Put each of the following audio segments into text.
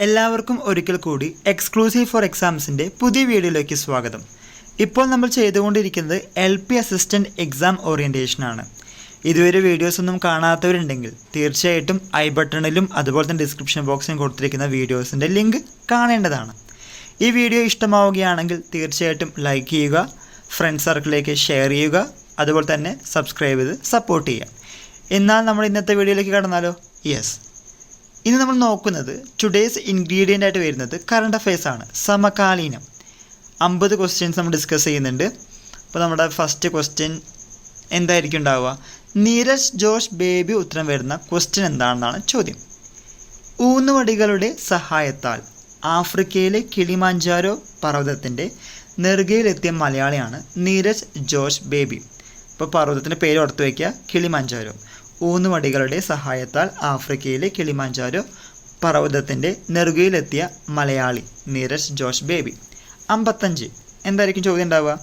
എല്ലാവർക്കും ഒരിക്കൽ കൂടി എക്സ്ക്ലൂസീവ് ഫോർ എക്സാംസിൻ്റെ പുതിയ വീഡിയോയിലേക്ക് സ്വാഗതം. ഇപ്പോൾ നമ്മൾ ചെയ്തുകൊണ്ടിരിക്കുന്നത് LP അസിസ്റ്റൻറ്റ് എക്സാം ഓറിയൻറ്റേഷനാണ്. ഇതുവരെ വീഡിയോസ് ഒന്നും കാണാത്തവരുണ്ടെങ്കിൽ തീർച്ചയായിട്ടും ഐ ബട്ടണിലും അതുപോലെ തന്നെ ഡിസ്ക്രിപ്ഷൻ ബോക്സിലും കൊടുത്തിരിക്കുന്ന വീഡിയോസിൻ്റെ ലിങ്ക് കാണേണ്ടതാണ്. ഈ വീഡിയോ ഇഷ്ടമാവുകയാണെങ്കിൽ തീർച്ചയായിട്ടും ലൈക്ക് ചെയ്യുക, ഫ്രണ്ട് സർക്കിളിലേക്ക് ഷെയർ ചെയ്യുക, അതുപോലെ തന്നെ സബ്സ്ക്രൈബ് ചെയ്ത് സപ്പോർട്ട് ചെയ്യുക. എന്നാൽ നമ്മൾ ഇന്നത്തെ വീഡിയോയിലേക്ക് കടന്നാലോ? യെസ്, ഇന്ന് നമ്മൾ നോക്കുന്നത് ടുഡേയ്സ് ഇൻഗ്രീഡിയൻ്റ് ആയിട്ട് വരുന്നത് കറണ്ട് അഫയേഴ്സ് ആണ്. സമകാലീനം 50 ക്വസ്റ്റ്യൻസ് നമ്മൾ ഡിസ്കസ് ചെയ്യുന്നുണ്ട്. അപ്പോൾ നമ്മുടെ ഫസ്റ്റ് ക്വസ്റ്റ്യൻ എന്തായിരിക്കും ഉണ്ടാവുക? നീരജ് ജോഷ് ബേബി ഉത്തരം വരുന്ന ക്വസ്റ്റ്യൻ എന്താണെന്നാണ് ചോദ്യം. ഊന്നുവടികളുടെ സഹായത്താൽ ആഫ്രിക്കയിലെ കിളിമാഞ്ചാരോ പർവ്വതത്തിൻ്റെ നെറുകയിലെത്തിയ മലയാളിയാണ് നീരജ് ജോഷ് ബേബി. ഇപ്പോൾ പർവ്വതത്തിൻ്റെ പേര് ഓർത്ത് വയ്ക്കുക, കിളിമാഞ്ചാരോ. ഊന്നുവടികളുടെ സഹായത്താൽ ആഫ്രിക്കയിലെ കിളിമാഞ്ചാരോ പർവ്വതത്തിൻ്റെ നെറുകയിലെത്തിയ മലയാളി നീരജ് ജോഷ് ബേബി. 55 എന്തായിരിക്കും ചോദ്യം ഉണ്ടാവുക?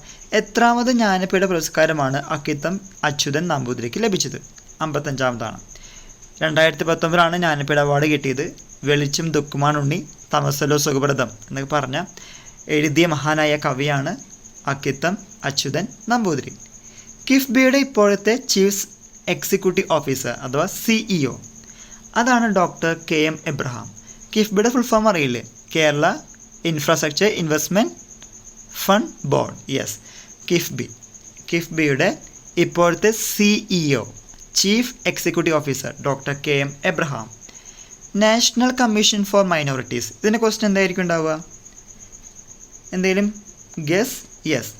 എത്രാമത് ജ്ഞാനപീഠ പുരസ്കാരമാണ് അക്കിത്തം അച്യുതൻ നമ്പൂതിരിക്ക് ലഭിച്ചത്? 55ാമതാണ്. 2019 ജ്ഞാനപീഠ അവാർഡ് കിട്ടിയത്. വെളിച്ചം ദുഃഖമാനുണ്ണി തമസലോ സുഖപ്രദം എന്നൊക്കെ പറഞ്ഞ എഴുതിയ മഹാനായ കവിയാണ് അക്കിത്തം അച്യുതൻ നമ്പൂതിരി. കിഫ്ബിയുടെ ഇപ്പോഴത്തെ ചീഫ് എക്സിക്യൂട്ടീവ് ഓഫീസർ അഥവാ CEO അതാണ് ഡോക്ടർ KM എബ്രഹാം. കിഫ്ബിയുടെ ഫുൾ ഫോം അറിയില്ലേ? Kerala infrastructure investment fund board. Yes, കിഫ്ബിയുടെ ഇപ്പോഴത്തെ CEO chief executive officer doctor KM Abraham. National commission four minorities, ഇതിൻ്റെ ക്വസ്റ്റ്യൻ എന്തായിരിക്കും ഉണ്ടാവുക? എന്തെങ്കിലും ഗസ്? യെസ്,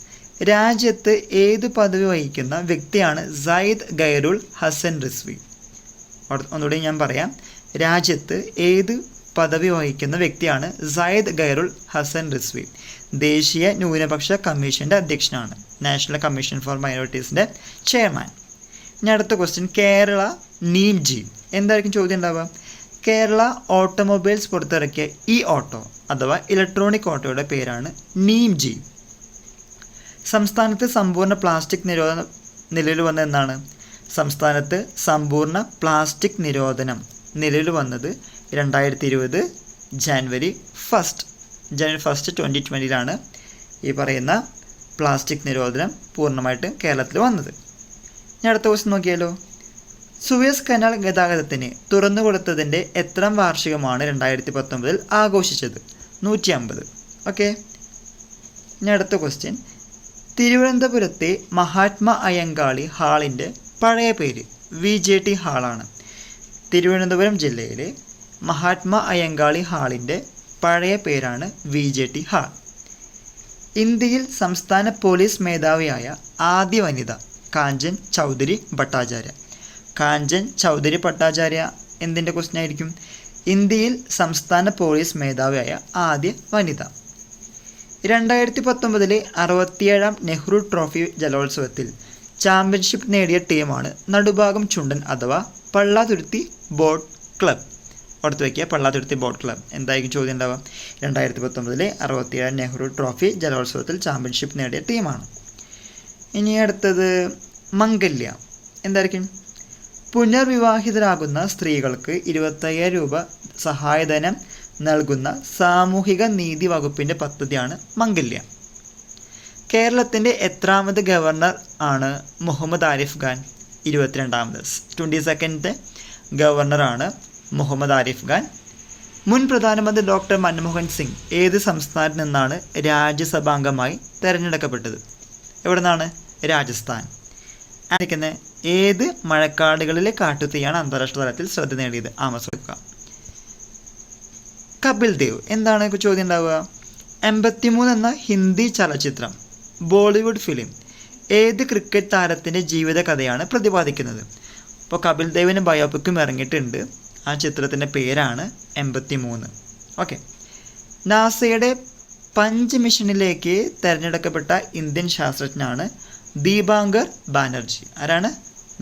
രാജ്യത്ത് ഏത് പദവി വഹിക്കുന്ന വ്യക്തിയാണ് സയ്യിദ് ഗൈറുൽ ഹസൻ റിസ്വി? ഒന്നുകൂടി ഞാൻ പറയാം. രാജ്യത്ത് ഏത് പദവി വഹിക്കുന്ന വ്യക്തിയാണ് സയ്യിദ് ഗൈറുൽ ഹസൻ റിസ്വി? ദേശീയ ന്യൂനപക്ഷ കമ്മീഷൻ്റെ അധ്യക്ഷനാണ്. നാഷണൽ കമ്മീഷൻ ഫോർ മൈനോറിറ്റീസിൻ്റെ ചെയർമാൻ. ഇനി അടുത്ത ക്വസ്റ്റ്യൻ, കേരള നീംജി എന്തായിരിക്കും ചോദ്യം ഉണ്ടാവുക? കേരള ഓട്ടോമൊബൈൽസ് പുറത്തിറക്കിയ ഓട്ടോ അഥവാ ഇലക്ട്രോണിക് ഓട്ടോയുടെ പേരാണ് നീംജി. സംസ്ഥാനത്ത് സമ്പൂർണ്ണ പ്ലാസ്റ്റിക് നിരോധനം നിലവിൽ വന്നത് എന്നാണ്? സംസ്ഥാനത്ത് സമ്പൂർണ്ണ പ്ലാസ്റ്റിക് നിരോധനം നിലവിൽ വന്നത് 2020 ജനുവരി 1, 2020 ഈ പറയുന്ന പ്ലാസ്റ്റിക് നിരോധനം പൂർണ്ണമായിട്ട് കേരളത്തിൽ വന്നത്. ഇനി അടുത്ത ക്വസ്റ്റ്യൻ നോക്കിയാലോ? സൂയസ് കനാൽ ഗതാഗതത്തിന് തുറന്നു കൊടുത്തതിൻ്റെ എത്രാം വാർഷികമാണ് 2019 ആഘോഷിച്ചത്? 150. ഓക്കെ. ഇനി അടുത്ത ക്വസ്റ്റ്യൻ, തിരുവനന്തപുരത്തെ മഹാത്മാ അയ്യങ്കാളി ഹാളിൻ്റെ പഴയ പേര് VJT ഹാളാണ്. തിരുവനന്തപുരം ജില്ലയിലെ മഹാത്മാ അയ്യങ്കാളി ഹാളിൻ്റെ പഴയ പേരാണ് VJT ഹാൾ. ഇന്ത്യയിൽ സംസ്ഥാന പോലീസ് മേധാവിയായ ആദ്യ വനിത കാഞ്ചൻ ചൗധരി ഭട്ടാചാര്യ. കാഞ്ചൻ ചൗധരി ഭട്ടാചാര്യ എന്തിൻ്റെ ക്വസ്റ്റ്യൻ ആയിരിക്കും? ഇന്ത്യയിൽ സംസ്ഥാന പോലീസ് മേധാവിയായ ആദ്യ വനിത. 2019 67ാം നെഹ്റു ട്രോഫി ജലോത്സവത്തിൽ ചാമ്പ്യൻഷിപ്പ് നേടിയ ടീമാണ് നടുഭാഗം ചുണ്ടൻ അഥവാ പള്ളാതുരുത്തി ബോട്ട് ക്ലബ്. ഓർത്ത് വയ്ക്കുക, പള്ളാതുരുത്തി ബോട്ട് ക്ലബ്. എന്തായിരിക്കും ചോദ്യം ഉണ്ടാവുക? 2019 67ാം നെഹ്റു ട്രോഫി ജലോത്സവത്തിൽ ചാമ്പ്യൻഷിപ്പ് നേടിയ ടീമാണ്. ഇനി അടുത്തത് മംഗല്യ എന്തായിരിക്കും? പുനർവിവാഹിതരാകുന്ന സ്ത്രീകൾക്ക് 25,000 രൂപ സഹായധനം നൽകുന്ന സാമൂഹിക നീതി വകുപ്പിൻ്റെ പദ്ധതിയാണ് മംഗല്യ. കേരളത്തിൻ്റെ എത്രാമത് ഗവർണർ ആണ് മുഹമ്മദ് ആരിഫ് ഖാൻ? 22ാമത്. 22nd ഗവർണറാണ് മുഹമ്മദ് ആരിഫ് ഖാൻ. മുൻ പ്രധാനമന്ത്രി ഡോക്ടർ മൻമോഹൻ സിംഗ് ഏത് സംസ്ഥാനത്ത് നിന്നാണ് രാജ്യസഭാംഗമായി തിരഞ്ഞെടുക്കപ്പെട്ടത്? എവിടെ നിന്നാണ്? രാജസ്ഥാൻ. ഏത് മഴക്കാടുകളിലെ കാട്ടുതീയാണ് അന്താരാഷ്ട്ര തലത്തിൽ ശ്രദ്ധ നേടിയത്? ആമസോൺ. കപിൽ ദേവ് എന്താണ് ചോദ്യം ഉണ്ടാവുക? 83 എന്ന ഹിന്ദി ചലച്ചിത്രം ബോളിവുഡ് ഫിലിം ഏത് ക്രിക്കറ്റ് താരത്തിൻ്റെ ജീവിത കഥയാണ് പ്രതിപാദിക്കുന്നത്? ഇപ്പോൾ കപിൽ ദേവിന് ബയോപിക്കും ഇറങ്ങിയിട്ടുണ്ട്. ആ ചിത്രത്തിൻ്റെ പേരാണ് 83. ഓക്കെ. നാസയുടെ പഞ്ച് മിഷനിലേക്ക് തിരഞ്ഞെടുക്കപ്പെട്ട ഇന്ത്യൻ ശാസ്ത്രജ്ഞനാണ് ദീപാങ്കർ ബാനർജി. ആരാണ്?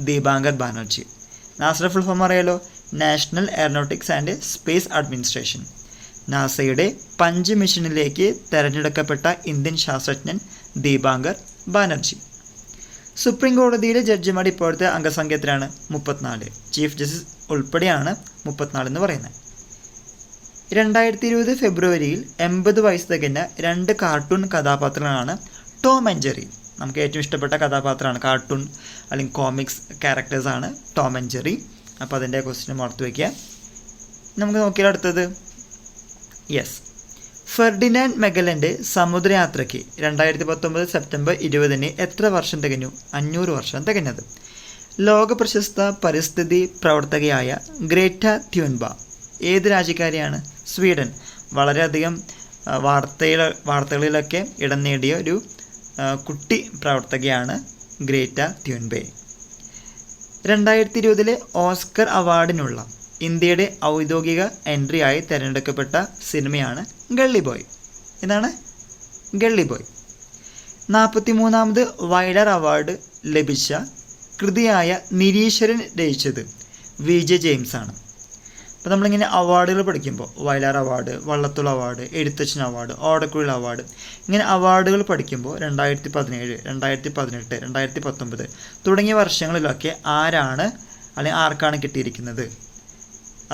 ദീപാങ്കർ ബാനർജി. നാസയുടെ ഫുൾ ഫോം അറിയാലോ? National aeronautics and space administration. നാസയുടെ പഞ്ച് മിഷനിലേക്ക് തിരഞ്ഞെടുക്കപ്പെട്ട ഇന്ത്യൻ ശാസ്ത്രജ്ഞൻ ദീപാങ്കർ ബാനർജി. സുപ്രീം കോടതിയിലെ ജഡ്ജിമാരുടെ ഇപ്പോഴത്തെ അംഗസംഖ്യ എത്രയാണ്? 34. ചീഫ് ജസ്റ്റിസ് ഉൾപ്പെടെയാണ് 34 എന്ന് പറയുന്നത്. 2020 ഫെബ്രുവരിയിൽ 80 വയസ്സ് തികഞ്ഞ 2 കാർട്ടൂൺ കഥാപാത്രങ്ങളാണ് ടോം ആൻഡ് ജെറി. നമുക്ക് ഏറ്റവും ഇഷ്ടപ്പെട്ട കഥാപാത്രമാണ്, കാർട്ടൂൺ അല്ലെങ്കിൽ കോമിക്സ് ക്യാരക്ടേഴ്സാണ് ടോം ആൻഡ് ജെറി. അപ്പോൾ അതിൻ്റെ ക്വസ്റ്റ്യൻ ഓർത്ത് വയ്ക്കുക. നമുക്ക് നോക്കിയാൽ അടുത്തത്, യെസ്, ഫെർഡിനാൻഡ് മെഗലൻ്റെ സമുദ്രയാത്രയ്ക്ക് 2019 സെപ്റ്റംബർ 20 എത്ര വർഷം തികഞ്ഞു? 500 വർഷം തികഞ്ഞത്. ലോക പ്രശസ്ത പരിസ്ഥിതി പ്രവർത്തകയായ ഗ്രേറ്റ ത്യൂൻബ ഏത് രാജ്യക്കാരിയാണ്? സ്വീഡൻ. വളരെയധികം വാർത്തകളിലൊക്കെ ഇടം നേടിയ ഒരു കുട്ടി പ്രവർത്തകയാണ് ഗ്രേറ്റ ത്യൂൻബെ. 2020 ഓസ്കർ അവാർഡിനുള്ള ഇന്ത്യയുടെ ഔദ്യോഗിക എൻട്രിയായി തിരഞ്ഞെടുക്കപ്പെട്ട സിനിമയാണ് ഗള്ളി ബോയ്. ഇതാണ് ഗള്ളി ബോയ്. 43ാമത് വൈലർ അവാർഡ് ലഭിച്ച കൃതിയായ നിരീശ്വരൻ രചിച്ചത് VJ ജെയിംസ് ആണ്. അപ്പോൾ നമ്മളിങ്ങനെ അവാർഡുകൾ പഠിക്കുമ്പോൾ Vayalar award, Vallathol award, Ezhuthachan award, ഓടക്കുഴൽ അവാർഡ്, ഇങ്ങനെ അവാർഡുകൾ പഠിക്കുമ്പോൾ 2017, 2018, 2019 തുടങ്ങിയ വർഷങ്ങളിലൊക്കെ ആരാണ് അല്ലെങ്കിൽ ആർക്കാണ് കിട്ടിയിരിക്കുന്നത്,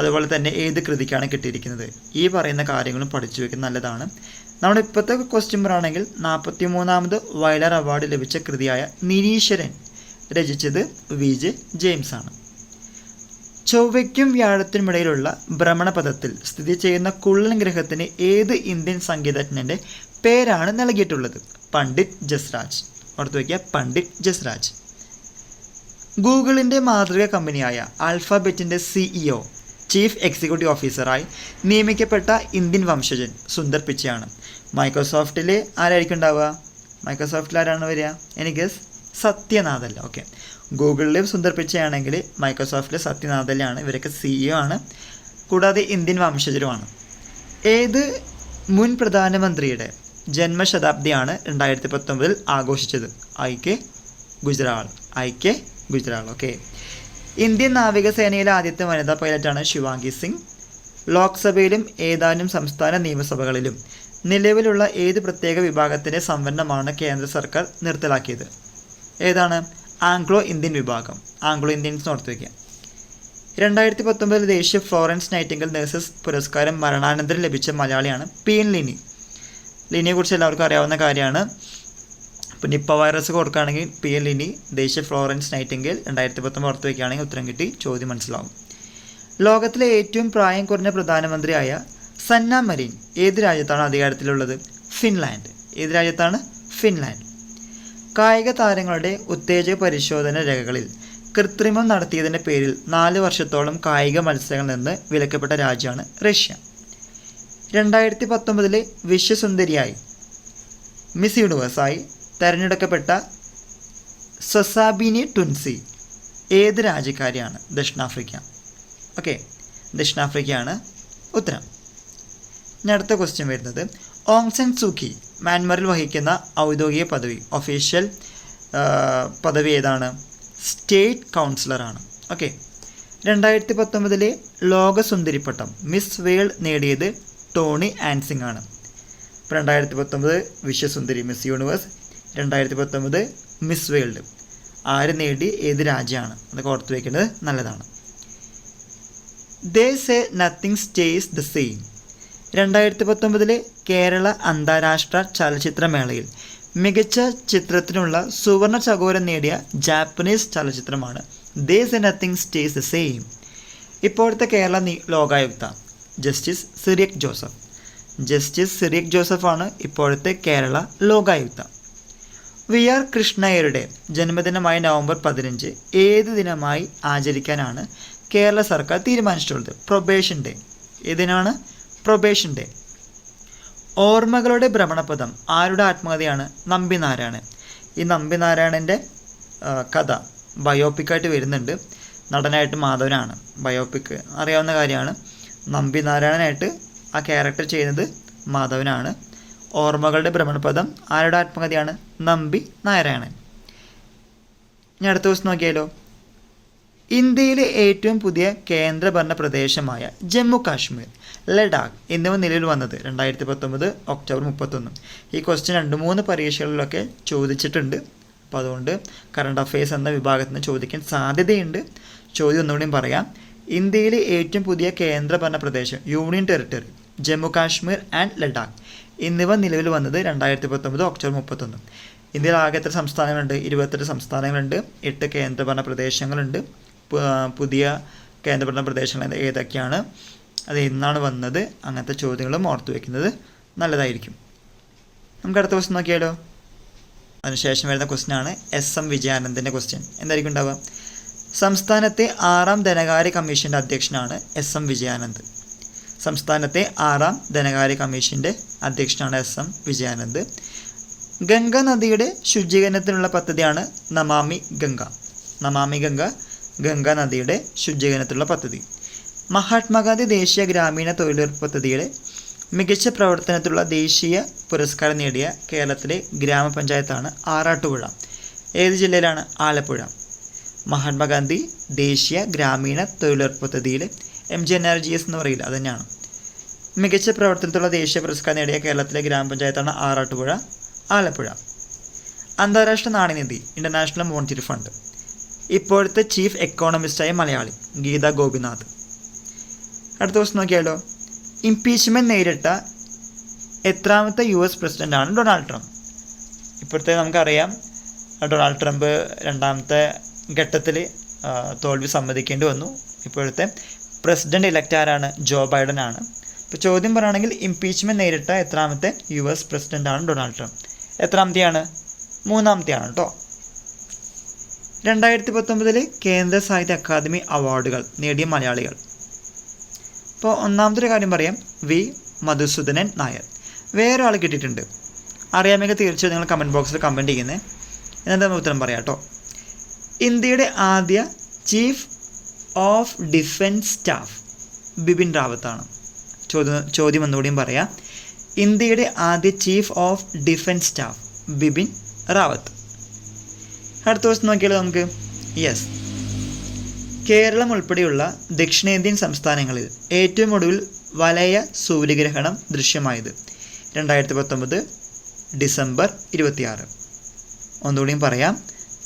അതുപോലെ തന്നെ ഏത് കൃതിക്കാണ് കിട്ടിയിരിക്കുന്നത്, ഈ പറയുന്ന കാര്യങ്ങളും പഠിച്ചു വയ്ക്കുന്നത് നല്ലതാണ്. നമ്മുടെ ഇപ്പോഴത്തെ ക്വസ്റ്റ്യൻ പറയുകയാണെങ്കിൽ 43ാമത് വയലാർ അവാർഡ് ലഭിച്ച കൃതിയായ നിരീശ്വരൻ രചിച്ചത് VJ ജെയിംസ് ആണ്. ചൊവ്വയ്ക്കും വ്യാഴത്തിനുമിടയിലുള്ള ഭ്രമണപഥത്തിൽ സ്ഥിതി ചെയ്യുന്ന കുള്ളൻ ഗ്രഹത്തിന് ഏത് ഇന്ത്യൻ സംഗീതജ്ഞൻ്റെ പേരാണ് നൽകിയിട്ടുള്ളത്? പണ്ഡിറ്റ് ജസ്രാജ്. ഓർത്ത് വയ്ക്കുക, പണ്ഡിറ്റ് ജസ്രാജ്. ഗൂഗിളിൻ്റെ മാതൃക കമ്പനിയായ ആൽഫബറ്റിൻ്റെ CEO, ചീഫ് എക്സിക്യൂട്ടീവ് ഓഫീസറായി നിയമിക്കപ്പെട്ട ഇന്ത്യൻ വംശജൻ സുന്ദർ പിച്ചയാണ്. മൈക്രോസോഫ്റ്റിൽ ആരായിരിക്കും ഉണ്ടാവുക? മൈക്രോസോഫ്റ്റിൽ ആരാണ് വരിക? എനിക്ക് സത്യനാഥല്ല. ഓക്കെ, ഗൂഗിളിൽ സുന്ദർ പിച്ചയാണെങ്കിൽ മൈക്രോസോഫ്റ്റിൽ സത്യനാഥല്ലാണ്. ഇവരൊക്കെ CEO ആണ്, കൂടാതെ ഇന്ത്യൻ വംശജരുമാണ്. ഏത് മുൻ പ്രധാനമന്ത്രിയുടെ ജന്മശതാബ്ദിയാണ് 2019 ആഘോഷിച്ചത്? IK ഗുജ്റാൾ. ഓക്കെ. ഇന്ത്യൻ നാവികസേനയിലെ ആദ്യത്തെ വനിതാ പൈലറ്റാണ് ശിവാംഗി സിംഗ്. ലോക്സഭയിലും ഏതാനും സംസ്ഥാന നിയമസഭകളിലും നിലവിലുള്ള ഏത് പ്രത്യേക വിഭാഗത്തിൻ്റെ സംവരണമാണ് കേന്ദ്ര സർക്കാർ നിർത്തലാക്കിയത്? ഏതാണ്? ആംഗ്ലോ ഇന്ത്യൻ വിഭാഗം. ആംഗ്ലോ ഇന്ത്യൻസ് ഓർത്ത് വയ്ക്കുക. 2019 ദേശീയ ഫ്ലോറൻസ് നൈറ്റിംഗൽ നഴ്സസ് പുരസ്കാരം മരണാനന്തരം ലഭിച്ച മലയാളിയാണ് PN ലിനി. ലിനിയെക്കുറിച്ച് എല്ലാവർക്കും അറിയാവുന്ന കാര്യമാണ്. ഇപ്പോൾ നിപ്പ വൈറസ് കൊടുക്കുകയാണെങ്കിൽ PN ലിനി, ദേശീയ ഫ്ലോറൻസ് നൈറ്റിംഗൽ 2019 ഓർത്ത് വയ്ക്കുകയാണെങ്കിൽ ഉത്തരം കിട്ടി, ചോദ്യം മനസ്സിലാവും. ലോകത്തിലെ ഏറ്റവും പ്രായം കുറഞ്ഞ പ്രധാനമന്ത്രിയായ സന്ന മരീൻ ഏത് രാജ്യത്താണ് അധികാരത്തിലുള്ളത്? ഫിൻലാൻഡ്. ഏത് രാജ്യത്താണ്? ഫിൻലാൻഡ്. കായിക താരങ്ങളുടെ ഉത്തേജക പരിശോധന രേഖകളിൽ കൃത്രിമം നടത്തിയതിൻ്റെ പേരിൽ 4 വർഷത്തോളം കായിക മത്സരങ്ങളിൽ നിന്ന് വിലക്കപ്പെട്ട രാജ്യമാണ് റഷ്യ. 2019 വിശ്വസുന്ദരിയായി മിസ് യൂണിവേഴ്സായി തെരഞ്ഞെടുക്കപ്പെട്ട സൊസാബിനി ടുൻസി ഏത് രാജ്യക്കാരിയാണ്? ദക്ഷിണാഫ്രിക്ക. ഓക്കെ, ദക്ഷിണാഫ്രിക്കയാണ് ഉത്തരം. ഇനി അടുത്ത ക്വസ്റ്റ്യൻ വരുന്നത്, ഓങ് സാൻ സൂക്കി മ്യാൻമറിൽ വഹിക്കുന്ന ഔദ്യോഗിക പദവി, ഒഫീഷ്യൽ പദവി ഏതാണ്? സ്റ്റേറ്റ് കൗൺസിലറാണ്. ഓക്കെ. 2019 ലോക സുന്ദരിപ്പട്ടം മിസ് വേൾഡ് നേടിയത് ടോണി ആൻസിങ് ആണ്. ഇപ്പോൾ 2019 വിശ്വസുന്ദരി മിസ് യൂണിവേഴ്സ്, 2019 മിസ് വേൾഡ് ആര് നേടി, ഏത് രാജ്യമാണ്? അതൊക്കെ ഓർത്ത് വയ്ക്കേണ്ടത് നല്ലതാണ്. They say nothing stays the same 2019 Kerala അന്താരാഷ്ട്ര ചലച്ചിത്രമേളയിൽ മികച്ച ചിത്രത്തിനുള്ള സുവർണ ചകോരം നേടിയ ജാപ്പനീസ് ചലച്ചിത്രമാണ് they say nothing stays the same. ഇപ്പോഴത്തെ കേരള ലോകായുക്ത ജസ്റ്റിസ് സിറിയക് ജോസഫാണ് ഇപ്പോഴത്തെ കേരള ലോകായുക്ത. VR കൃഷ്ണയ്യരുടെ ജന്മദിനമായ നവംബർ 15 ഏത് ദിനമായി ആചരിക്കാനാണ് കേരള സർക്കാർ തീരുമാനിച്ചിട്ടുള്ളത്? Probation day. ഏതിനാണ്? Probation day. ഓർമ്മകളുടെ ഭ്രമണപഥം ആരുടെ ആത്മകഥയാണ്? നമ്പി നാരായണൻ. ഈ നമ്പി നാരായണൻ്റെ കഥ ബയോപിക്കായിട്ട് വരുന്നുണ്ട്. നടനായിട്ട് മാധവനാണ്. ബയോപിക്ക് അറിയാവുന്ന കാര്യമാണ്. നമ്പി നാരായണനായിട്ട് ആ ക്യാരക്ടർ ചെയ്യുന്നത് മാധവനാണ്. ഓർമ്മകളുടെ ഭ്രമണപഥം ആരുടെ ആത്മകഥയാണ്? നമ്പി നാരായണൻ. ഇനി അടുത്ത ദിവസം നോക്കിയാലോ. ഇന്ത്യയിലെ ഏറ്റവും പുതിയ കേന്ദ്രഭരണ പ്രദേശമായ ജമ്മു കാശ്മീർ, ലഡാക്ക് എന്നിവ നിലവിൽ വന്നത് 2019 ഒക്ടോബർ 31. ഈ ക്വസ്റ്റ്യൻ 2-3 പരീക്ഷകളിലൊക്കെ ചോദിച്ചിട്ടുണ്ട്. അപ്പോൾ അതുകൊണ്ട് കറണ്ട് അഫെയർസ് എന്ന വിഭാഗത്തിൽ നിന്ന് ചോദിക്കാൻ സാധ്യതയുണ്ട്. ചോദ്യം ഒന്നുകൂടിയും പറയാം. ഇന്ത്യയിലെ ഏറ്റവും പുതിയ കേന്ദ്രഭരണ പ്രദേശം, union territory Jammu Kashmir and Ladakh എന്നിവ നിലവിൽ വന്നത് 2019 ഒക്ടോബർ 31. ഇന്ത്യയിൽ ആകെ എത്ര സംസ്ഥാനങ്ങളുണ്ട്? 28 സംസ്ഥാനങ്ങളുണ്ട്, 8 കേന്ദ്രഭരണ പ്രദേശങ്ങളുണ്ട്. പുതിയ കേന്ദ്രഭരണ പ്രദേശങ്ങൾ ഏതൊക്കെയാണ്, അത് എന്നാണ് വന്നത്, അങ്ങനത്തെ ചോദ്യങ്ങളും ഓർത്തു വയ്ക്കുന്നത് നല്ലതായിരിക്കും. നമുക്ക് അടുത്ത ക്വസ്റ്റ്യൻ നോക്കിയാലോ. അതിനുശേഷം വരുന്ന ക്വസ്റ്റ്യനാണ് SM വിജയാനന്ദൻ്റെ ക്വസ്റ്റ്യൻ. എന്തായിരിക്കും ഉണ്ടാവുക? സംസ്ഥാനത്തെ 6ാം ധനകാര്യ കമ്മീഷൻ്റെ അധ്യക്ഷനാണ് SM വിജയാനന്ദ്. സംസ്ഥാനത്തെ 6ാം ധനകാര്യ കമ്മീഷൻ്റെ അധ്യക്ഷനാണ് SM വിജയാനന്ദ്. ഗംഗ നദിയുടെ ശുചീകരണത്തിനുള്ള പദ്ധതിയാണ് നമാമി ഗംഗ. നമാമി ഗംഗ, ഗംഗാ നദിയുടെ ശുചീകരണത്തിനുള്ള പദ്ധതി. മഹാത്മാഗാന്ധി ദേശീയ ഗ്രാമീണ തൊഴിലുറപ്പ് പദ്ധതിയുടെ മികച്ച പ്രവർത്തനത്തിലുള്ള ദേശീയ പുരസ്കാരം നേടിയ കേരളത്തിലെ ഗ്രാമപഞ്ചായത്താണ് ആറാട്ടുപുഴ. ഏത് ജില്ലയിലാണ്? ആലപ്പുഴ. മഹാത്മാഗാന്ധി ദേശീയ ഗ്രാമീണ തൊഴിലുറപ്പ് പദ്ധതിയിൽ MGNRGS എന്ന് പറയില്ല, അത് തന്നെയാണ്. മികച്ച പ്രവർത്തനത്തിലുള്ള ദേശീയ പുരസ്കാരം നേടിയ കേരളത്തിലെ ഗ്രാമപഞ്ചായത്താണ് ആറാട്ടുപുഴ, ആലപ്പുഴ. അന്താരാഷ്ട്ര നാണയനിധി ഇൻ്റർനാഷണൽ മോണിറ്ററി ഫണ്ട് ഇപ്പോഴത്തെ ചീഫ് എക്കോണമിസ്റ്റായ മലയാളി ഗീത ഗോപിനാഥ്. അടുത്ത ദിവസം നോക്കിയാലോ. ഇംപീച്ച്മെൻറ്റ് നേരിട്ട എത്രാമത്തെ US പ്രസിഡൻ്റാണ് ഡൊണാൾഡ് ട്രംപ്? ഇപ്പോഴത്തെ നമുക്കറിയാം ഡൊണാൾഡ് ട്രംപ് 2ാമത്തെ ഘട്ടത്തിൽ തോൽവി സമ്മതിക്കേണ്ടി വന്നു. ഇപ്പോഴത്തെ പ്രസിഡൻ്റ് ഇലക്റ്റ് ആരാണ്? ജോ ബൈഡൻ ആണ്. ഇപ്പോൾ ചോദ്യം പറയുകയാണെങ്കിൽ ഇംപീച്ച്മെൻറ്റ് നേരിട്ട എത്രാമത്തെ US പ്രസിഡൻ്റാണ് ഡൊണാൾഡ് ട്രംപ്? എത്രാമത്തെയാണ്? 3ാമത്തെയാണ് കേട്ടോ. 2019 കേന്ദ്ര സാഹിത്യ അക്കാദമി അവാർഡുകൾ നേടിയ മലയാളികൾ. ഇപ്പോൾ ഒന്നാമത്തെ കാര്യം പറയാം, വി മധുസൂദനൻ നായർ. വേറെ ആൾ കിട്ടിയിട്ടുണ്ട്, അറിയാമെങ്കിൽ തീർച്ചയായും നിങ്ങൾ കമൻറ്റ് ബോക്സിൽ കമൻറ്റ് ചെയ്യുന്നത്. എന്നിട്ട് നമ്മൾ ഉത്തരം പറയാം കേട്ടോ. ഇന്ത്യയുടെ ആദ്യ chief of defence staff Bipin റാവത്താണ്. ചോദ്യം ഒന്നുകൂടിയും പറയാം. ഇന്ത്യയുടെ ആദ്യ chief of defence staff Bipin Rawat. അടുത്ത ദിവസം നോക്കിയാലോ നമുക്ക്. യെസ്, കേരളം ഉൾപ്പെടെയുള്ള ദക്ഷിണേന്ത്യൻ സംസ്ഥാനങ്ങളിൽ ഏറ്റവും ഒടുവിൽ വലയ സൂര്യഗ്രഹണം ദൃശ്യമായത് 2019 ഡിസംബർ 26. ഒന്നുകൂടിയും പറയാം.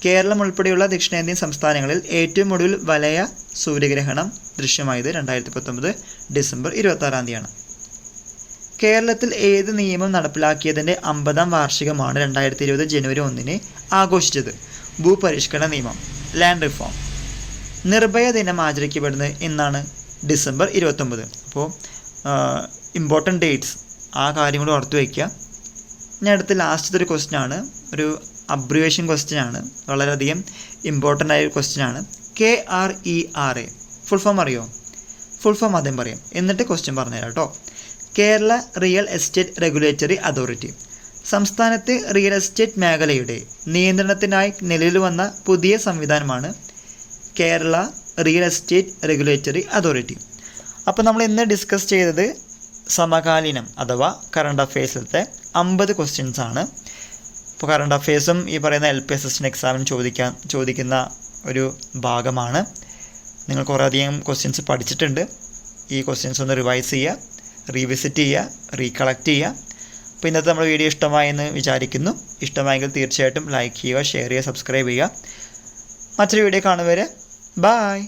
കേരളം ഉൾപ്പെടെയുള്ള ദക്ഷിണേന്ത്യൻ സംസ്ഥാനങ്ങളിൽ ഏറ്റവും ഒടുവിൽ വലയ സൂര്യഗ്രഹണം ദൃശ്യമായത് 2019 ഡിസംബർ 26 കേരളത്തിൽ ഏത് നിയമം നടപ്പിലാക്കിയതിൻ്റെ 50ാം വാർഷികമാണ് 2020 ജനുവരി 1 ആഘോഷിച്ചത്? ഭൂപരിഷ്കരണ നിയമം, ലാൻഡ് റിഫോം. നിർഭയ ദിനം ആചരിക്കപ്പെടുന്നത് എന്നാണ്? ഡിസംബർ 29. അപ്പോൾ ഇമ്പോർട്ടൻ്റ് ഡേറ്റ്സ് ആ കാര്യങ്ങൾ ഓർത്ത് വയ്ക്കുക. ഇനി അടുത്ത ലാസ്റ്റത്തെ ഒരു ക്വസ്റ്റ്യൻ ആണ്, ഒരു അബ്രിവേഷൻ ക്വസ്റ്റ്യൻ ആണ്, വളരെയധികം ഇമ്പോർട്ടൻ്റ് ആയ ഒരു ക്വസ്റ്റ്യൻ ആണ്. KRERA ഫുൾ ഫോം അറിയോ? ഫുൾ ഫോം ആദ്യം പറയാം, എന്നിട്ട് ക്വസ്റ്റ്യൻ പറഞ്ഞുതരാം കേട്ടോ. Kerala real estate regulatory authority. സംസ്ഥാനത്തെ റിയൽ എസ്റ്റേറ്റ് മേഖലയുടെ നിയന്ത്രണത്തിനായി നിലവിൽ വന്ന പുതിയ സംവിധാനമാണ് Kerala real estate regulatory authority. അപ്പോൾ നമ്മൾ ഇന്ന് ഡിസ്കസ് ചെയ്തത് സമകാലീനം അഥവാ കറണ്ട് അഫെയർസിലത്തെ 50 ക്വസ്റ്റ്യൻസ് ആണ്. ഇപ്പോൾ കറണ്ട് അഫെയർസും ഈ പറയുന്ന LP അസിസ്റ്റൻ്റ് എക്സാമിന് ചോദിക്കുന്ന ഒരു ഭാഗമാണ്. നിങ്ങൾ കുറേയധികം ക്വസ്റ്റ്യൻസ് പഠിച്ചിട്ടുണ്ട്. ഈ ക്വസ്റ്റ്യൻസ് ഒന്ന് റിവൈസ് ചെയ്യുക, റീവിസിറ്റ് ചെയ്യുക, റീകളക്ട് ചെയ്യുക. അപ്പോൾ ഇന്നത്തെ നമ്മുടെ വീഡിയോ ഇഷ്ടമായെന്ന് വിചാരിക്കുന്നു. ഇഷ്ടമായെങ്കിൽ തീർച്ചയായിട്ടും ലൈക്ക് ചെയ്യുക, ഷെയർ ചെയ്യുക, സബ്സ്ക്രൈബ് ചെയ്യുക. മറ്റൊരു വീഡിയോ കാണുവരെ ബൈ.